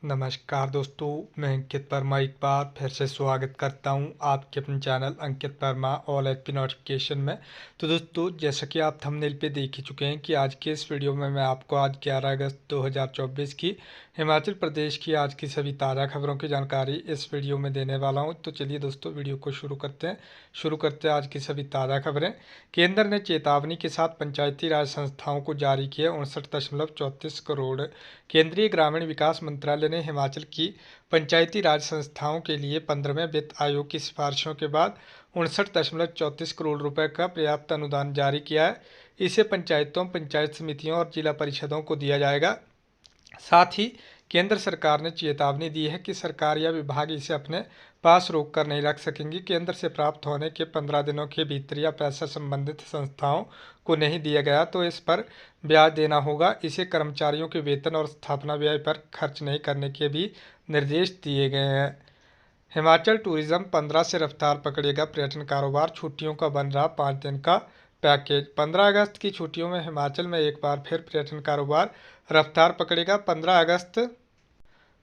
नमस्कार दोस्तों, मैं अंकित वर्मा एक बार फिर से स्वागत करता हूं आपके अपने चैनल अंकित वर्मा ऑल एचपी नोटिफिकेशन में। तो दोस्तों, जैसा कि आप थंबनेल पे देख ही चुके हैं कि आज के इस वीडियो में मैं आपको आज 11 अगस्त 2024 की हिमाचल प्रदेश की आज की सभी ताज़ा खबरों की जानकारी इस वीडियो में देने वाला हूं। तो चलिए दोस्तों, वीडियो को शुरू करते हैं आज की सभी ताज़ा खबरें। केंद्र ने चेतावनी के साथ पंचायती राज संस्थाओं को जारी किए 59.34 करोड़। केंद्रीय ग्रामीण विकास मंत्रालय ने हिमाचल की पंचायती राज संस्थाओं के लिए 15वें वित्त आयोग की सिफारिशों के बाद 59.34 करोड़ रुपए का पर्याप्त अनुदान जारी किया है। इसे पंचायतों, पंचायत समितियों और जिला परिषदों को दिया जाएगा। साथ ही केंद्र सरकार ने चेतावनी दी है कि सरकार या विभाग इसे अपने पास रोक कर नहीं रख सकेंगी। केंद्र से प्राप्त होने के 15 दिनों के भीतर या पैसा संबंधित संस्थाओं को नहीं दिया गया तो इस पर ब्याज देना होगा। इसे कर्मचारियों के वेतन और स्थापना व्यय पर खर्च नहीं करने के भी निर्देश दिए गए हैं। हिमाचल टूरिज्म 15 से रफ्तार पकड़ेगा पर्यटन कारोबार, छुट्टियों का बन रहा 5 दिन का पैकेज। 15 अगस्त की छुट्टियों में हिमाचल में एक बार फिर पर्यटन कारोबार रफ्तार पकड़ेगा। 15 अगस्त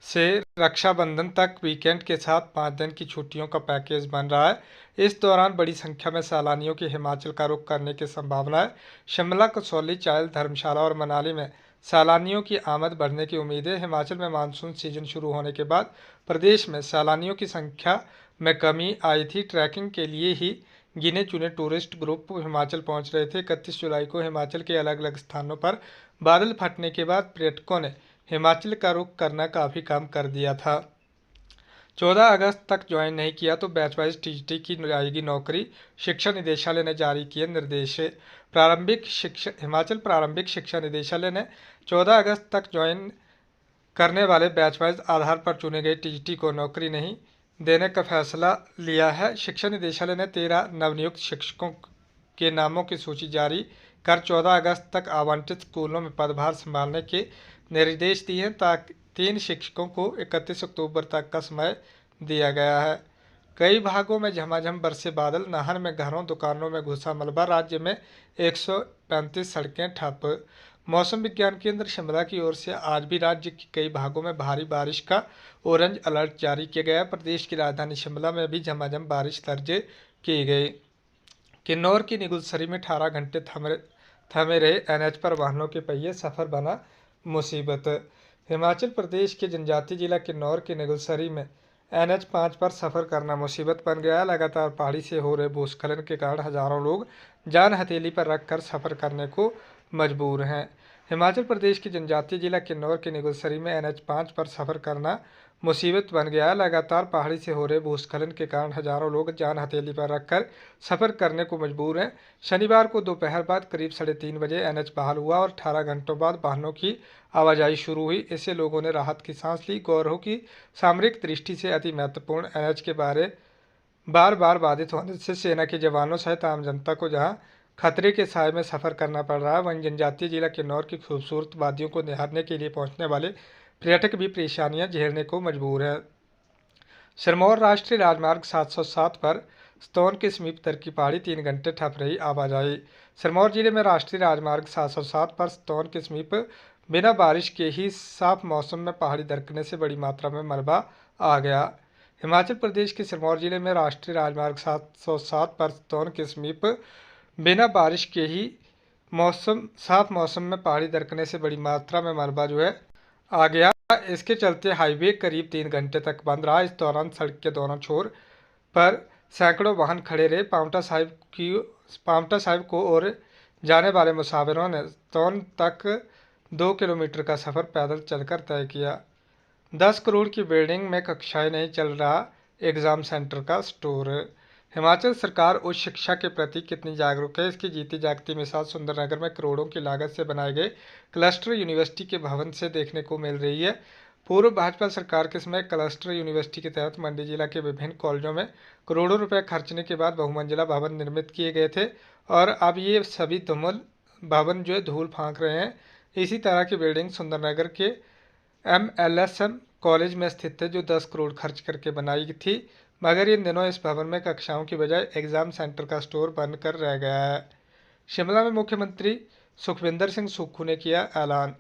से रक्षाबंधन तक वीकेंड के साथ 5 दिन की छुट्टियों का पैकेज बन रहा है। इस दौरान बड़ी संख्या में सैलानियों के हिमाचल का रुख करने की संभावना है। शिमला, कसौली, चायल, धर्मशाला और मनाली में सैलानियों की आमद बढ़ने की उम्मीद है। हिमाचल में मानसून सीजन शुरू होने के बाद प्रदेश में सैलानियों की संख्या में कमी आई थी। ट्रैकिंग के लिए ही गिने चुने टूरिस्ट ग्रुप हिमाचल पहुंच रहे थे। 31 जुलाई को हिमाचल के अलग अलग स्थानों पर बादल फटने के बाद पर्यटकों ने हिमाचल का रुख करना काफ़ी कम कर दिया था। 14 अगस्त तक ज्वाइन नहीं किया तो बैच वाइज टीजीटी की आएगी नौकरी। शिक्षा निदेशालय ने जारी किए निर्देश। हिमाचल प्रारंभिक शिक्षा निदेशालय ने 14 अगस्त तक ज्वाइन करने वाले बैच वाइज आधार पर चुने गए टीजीटी को नौकरी नहीं देने का फैसला लिया है। शिक्षा निदेशालय ने 13 नवनियुक्त शिक्षकों के नामों की सूची जारी कर 14 अगस्त तक आवंटित स्कूलों में पदभार संभालने के निर्देश दिए हैं। ताकि 3 शिक्षकों को 31 अक्टूबर तक का समय दिया गया है। कई भागों में झमाझम बरसे बादल, नाहन में घरों दुकानों में घुसा मलबा। राज्य में 135 सड़कें ठप। मौसम विज्ञान केंद्र शिमला की ओर से आज भी राज्य के कई भागों में भारी बारिश का ऑरेंज अलर्ट जारी किया गया। प्रदेश की राजधानी शिमला में भी झमाझम बारिश दर्ज की गई। किन्नौर की निगुलसरी में 18 घंटे थमे रहे एनएच पर वाहनों के पहिए, सफर बना मुसीबत। हिमाचल प्रदेश के जनजातीय जिला किन्नौर के निगुलसरी में एनएच 5 पर सफर करना मुसीबत बन गया। लगातार पहाड़ी से हो रहे भूस्खलन के कारण हजारों लोग जान हथेली पर रखकर सफर करने को मजबूर हैं। हिमाचल प्रदेश के जनजातीय जिला किन्नौर के निगुलसरी में एनएच 5 पर सफर करना मुसीबत बन गया है। लगातार पहाड़ी से हो रहे भूस्खलन के कारण हजारों लोग जान हथेली पर रखकर सफर करने को मजबूर हैं। शनिवार को दोपहर बाद करीब 3:30 बजे एनएच बहाल हुआ और 18 घंटों बाद वाहनों की आवाजाही शुरू हुई। इससे लोगों ने राहत की सांस ली। गौरव की सामरिक दृष्टि से अति महत्वपूर्ण एनएच के बार बार बाधित होने से सेना के जवानों सहित आम जनता को जहां खतरे के साए में सफर करना पड़ रहा है, वहीं जनजातीय जिला किन्नौर की खूबसूरत वादियों को निहारने के लिए पहुंचने वाले पर्यटक भी परेशानियां झेलने को मजबूर है। सिरमौर राष्ट्रीय राजमार्ग 707 पर स्तौन के समीप तरकी पहाड़ी 3 घंटे ठप रही आवाजाही। सिरमौर जिले में राष्ट्रीय राजमार्ग 707 पर स्तौन के समीप बिना बारिश के ही साफ मौसम में पहाड़ी दरकने से बड़ी मात्रा में मलबा आ गया। हिमाचल प्रदेश के सिरमौर जिले में राष्ट्रीय राजमार्ग 707 पर स्तौन के समीप बिना बारिश के ही साफ मौसम में पहाड़ी दरकने से बड़ी मात्रा में मलबा आ गया। इसके चलते हाईवे करीब 3 घंटे तक बंद रहा। इस दौरान सड़क के दोनों छोर पर सैकड़ों वाहन खड़े रहे। पांवटा साहिब को और जाने वाले मुसाफिरों ने स्तौन तक 2 किलोमीटर का सफर पैदल चलकर तय किया। 10 करोड़ की बिल्डिंग में कक्षाएं नहीं चल रहा एग्जाम सेंटर का स्टोर। हिमाचल सरकार उच्च शिक्षा के प्रति कितनी जागरूक है, इसकी जीती जागती मिसाल सुंदरनगर में करोड़ों की लागत से बनाए गए क्लस्टर यूनिवर्सिटी के भवन से देखने को मिल रही है। पूर्व भाजपा सरकार के समय क्लस्टर यूनिवर्सिटी के तहत मंडी जिला के विभिन्न कॉलेजों में करोड़ों रुपए खर्चने के बाद बहुमंजिला भवन निर्मित किए गए थे और अब ये सभी भवन धूल फांक रहे हैं। इसी तरह की बिल्डिंग सुंदरनगर के MLSM कॉलेज में स्थित है, जो 10 करोड़ खर्च करके बनाई थी, मगर इन दिनों इस भवन में कक्षाओं की बजाय एग्जाम सेंटर का स्टोर बनकर रह गया है। शिमला में मुख्यमंत्री सुखविंदर सिंह सुक्खू ने किया ऐलान।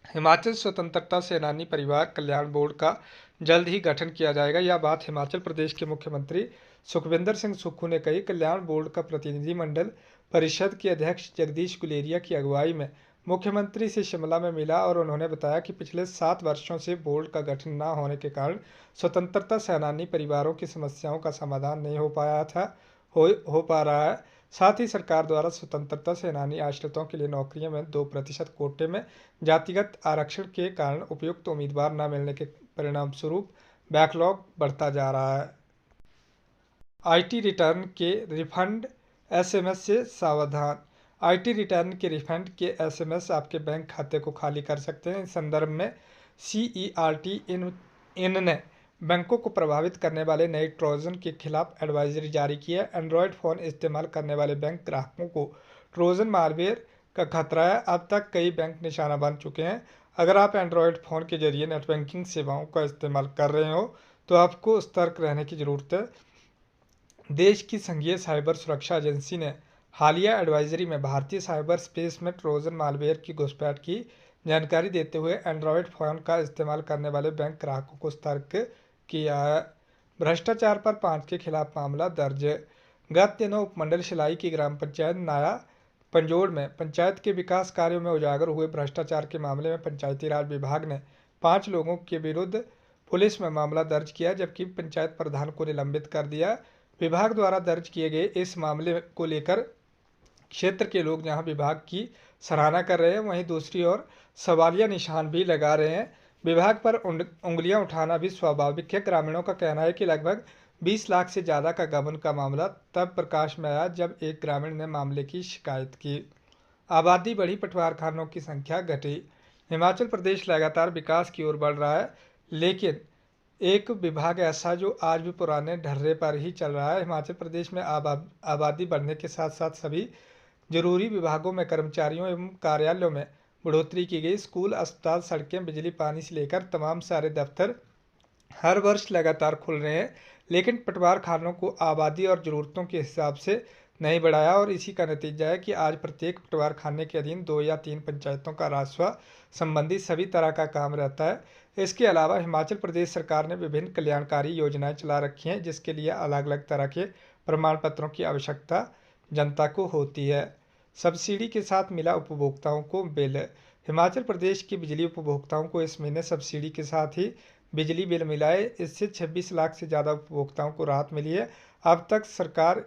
हिमाचल स्वतंत्रता सेनानी परिवार कल्याण बोर्ड का जल्द ही गठन किया जाएगा। यह बात हिमाचल प्रदेश के मुख्यमंत्री सुखविंदर सिंह सुक्खू ने कही। कल्याण बोर्ड का प्रतिनिधिमंडल परिषद के अध्यक्ष जगदीश गुलेरिया की अगुवाई में मुख्यमंत्री से शिमला में मिला और उन्होंने बताया कि पिछले 7 वर्षों से बोर्ड का गठन न होने के कारण स्वतंत्रता सेनानी परिवारों की समस्याओं का समाधान नहीं हो पा रहा है। साथ ही सरकार द्वारा स्वतंत्रता सेनानी आश्रितों के लिए नौकरियों में 2% कोटे में जातिगत आरक्षण के कारण उपयुक्त उम्मीदवार न मिलने के परिणामस्वरूप बैकलॉग बढ़ता जा रहा है। आईटी रिटर्न के रिफंड एसएमएस से सावधान। आईटी रिटर्न के रिफंड के एसएमएस आपके बैंक खाते को खाली कर सकते हैं। इस संदर्भ में सीईआरटी इन ने बैंकों को प्रभावित करने वाले नए ट्रोजन के खिलाफ एडवाइजरी जारी की है। एंड्रॉयड फ़ोन इस्तेमाल करने वाले बैंक ग्राहकों को ट्रोजन मालवेयर का खतरा है। अब तक कई बैंक निशाना बन चुके हैं। अगर आप एंड्रॉयड फ़ोन के जरिए नेट बैंकिंग सेवाओं का इस्तेमाल कर रहे हो तो आपको सतर्क रहने की ज़रूरत है। देश की संघीय साइबर सुरक्षा एजेंसी ने हालिया एडवाइजरी में भारतीय साइबर स्पेस में ट्रोजन मालवेयर की घुसपैठ की जानकारी देते हुए एंड्रॉयड फ़ोन का इस्तेमाल करने वाले बैंक ग्राहकों को सतर्क किया है। भ्रष्टाचार पर 5 के खिलाफ मामला दर्ज। गत दिनों उपमंडल शिलाई की ग्राम पंचायत नाया पंजोड़ में पंचायत के विकास कार्यों में उजागर हुए भ्रष्टाचार के मामले में पंचायती राज विभाग ने 5 लोगों के विरुद्ध पुलिस में मामला दर्ज किया, जबकि पंचायत प्रधान को निलंबित कर दिया। विभाग द्वारा दर्ज किए गए इस मामले को लेकर क्षेत्र के लोग जहां विभाग की सराहना कर रहे हैं, वहीं दूसरी ओर सवालिया निशान भी लगा रहे हैं। विभाग पर उंगलियां उठाना भी स्वाभाविक है। ग्रामीणों का कहना है कि लगभग 20 लाख से ज़्यादा का गबन का मामला तब प्रकाश में आया जब एक ग्रामीण ने मामले की शिकायत की। आबादी बढ़ी, पटवारखानों की संख्या घटी। हिमाचल प्रदेश लगातार विकास की ओर बढ़ रहा है, लेकिन एक विभाग ऐसा जो आज भी पुराने ढर्रे पर ही चल रहा है। हिमाचल प्रदेश में आबादी बढ़ने के साथ साथ सभी जरूरी विभागों में कर्मचारियों एवं कार्यालयों में बढ़ोतरी की गई। स्कूल, अस्पताल, सड़कें, बिजली, पानी से लेकर तमाम सारे दफ्तर हर वर्ष लगातार खुल रहे हैं, लेकिन पटवारखानों को आबादी और ज़रूरतों के हिसाब से नहीं बढ़ाया और इसी का नतीजा है कि आज प्रत्येक पटवारखाने के अधीन 2 या 3 पंचायतों का राजस्व संबंधी सभी तरह का काम रहता है। इसके अलावा हिमाचल प्रदेश सरकार ने विभिन्न कल्याणकारी योजनाएं चला रखी हैं, जिसके लिए अलग अलग तरह के प्रमाण पत्रों की आवश्यकता जनता को होती है। सब्सिडी के साथ मिला उपभोक्ताओं को बिल। हिमाचल प्रदेश के बिजली उपभोक्ताओं को इस महीने सब्सिडी के साथ ही बिजली बिल मिला है। इससे 26 लाख से ज़्यादा उपभोक्ताओं को राहत मिली है। अब तक सरकार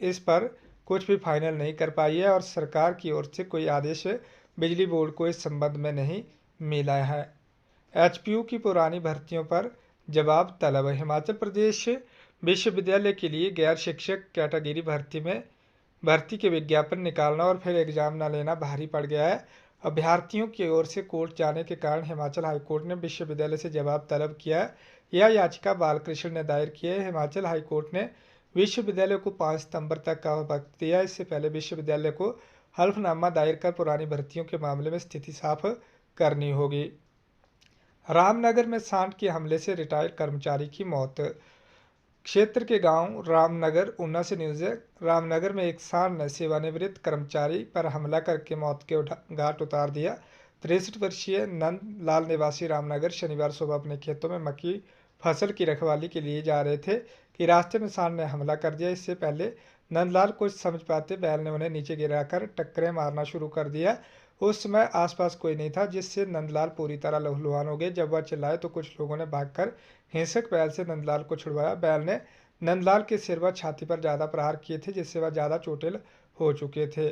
इस पर कुछ भी फाइनल नहीं कर पाई है और सरकार की ओर से कोई आदेश बिजली बोर्ड को इस संबंध में नहीं मिला है। एचपीयू की पुरानी भर्तियों पर जवाब तलब। हिमाचल प्रदेश विश्वविद्यालय के लिए गैर शिक्षक कैटेगरी भर्ती के विज्ञापन निकालना और फिर एग्जाम न लेना भारी पड़ गया है। अभ्यर्थियों की ओर से कोर्ट जाने के कारण हिमाचल हाईकोर्ट ने विश्वविद्यालय से जवाब तलब किया है। यह याचिका बालकृष्ण ने दायर की है। हिमाचल हाईकोर्ट ने विश्वविद्यालय को 5 सितंबर तक का वक्त दिया। इससे पहले विश्वविद्यालय को हल्फनामा दायर कर पुरानी भर्तियों के मामले में स्थिति साफ करनी होगी। रामनगर में सांड के हमले से रिटायर्ड कर्मचारी की मौत। क्षेत्र के गांव रामनगर ऊना से न्यूज़ है। रामनगर में एक सांड ने सेवानिवृत्त कर्मचारी पर हमला करके मौत के घाट उतार दिया। 63 वर्षीय नंद लाल निवासी रामनगर शनिवार सुबह अपने खेतों में मक्की फसल की रखवाली के लिए जा रहे थे कि रास्ते में सांड ने हमला कर दिया। इससे पहले नंदलाल कुछ समझ पाते बैल ने उन्हें नीचे गिराकर टक्करें मारना शुरू कर दिया। उस समय आसपास कोई नहीं था, जिससे नंदलाल पूरी तरह लहूलुहान हो गए। जब वह चिल्लाए तो कुछ लोगों ने भागकर हिंसक बैल से नंदलाल को छुड़वाया। बैल ने नंदलाल के सिर व छाती पर ज़्यादा प्रहार किए थे, जिससे वह ज़्यादा चोटिल हो चुके थे।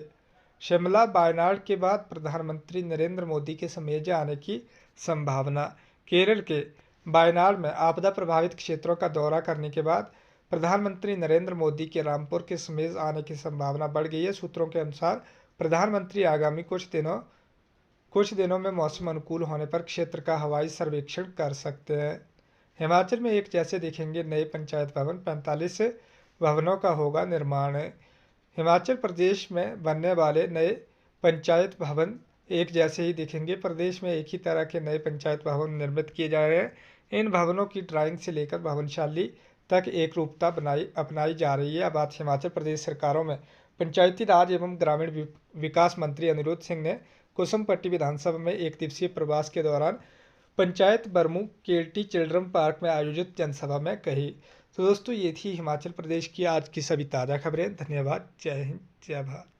शिमला वायनाड के बाद प्रधानमंत्री नरेंद्र मोदी के समेज आने की संभावना। केरल के वायनाड में आपदा प्रभावित क्षेत्रों का दौरा करने के बाद प्रधानमंत्री नरेंद्र मोदी के रामपुर के समेज आने की संभावना बढ़ गई है। सूत्रों के अनुसार प्रधानमंत्री आगामी कुछ दिनों में मौसम अनुकूल होने पर क्षेत्र का हवाई सर्वेक्षण कर सकते हैं। हिमाचल में एक जैसे दिखेंगे नए पंचायत भवन, 45 भवनों का होगा निर्माण। हिमाचल प्रदेश में बनने वाले नए पंचायत भवन एक जैसे ही दिखेंगे। प्रदेश में एक ही तरह के नए पंचायत भवन निर्मित किए जा रहे हैं। इन भवनों की ड्राइंग से लेकर भवनशैली तक एक रूपता अपनाई जा रही है। अब हिमाचल प्रदेश सरकारों में पंचायती राज एवं ग्रामीण विकास मंत्री अनिरुद्ध सिंह ने कुसुम्पटी विधानसभा में एक दिवसीय प्रवास के दौरान पंचायत बरमू केल्टी चिल्ड्रन पार्क में आयोजित जनसभा में कही। तो दोस्तों, ये थी हिमाचल प्रदेश की आज की सभी ताज़ा खबरें। धन्यवाद। जय हिंद, जय भारत।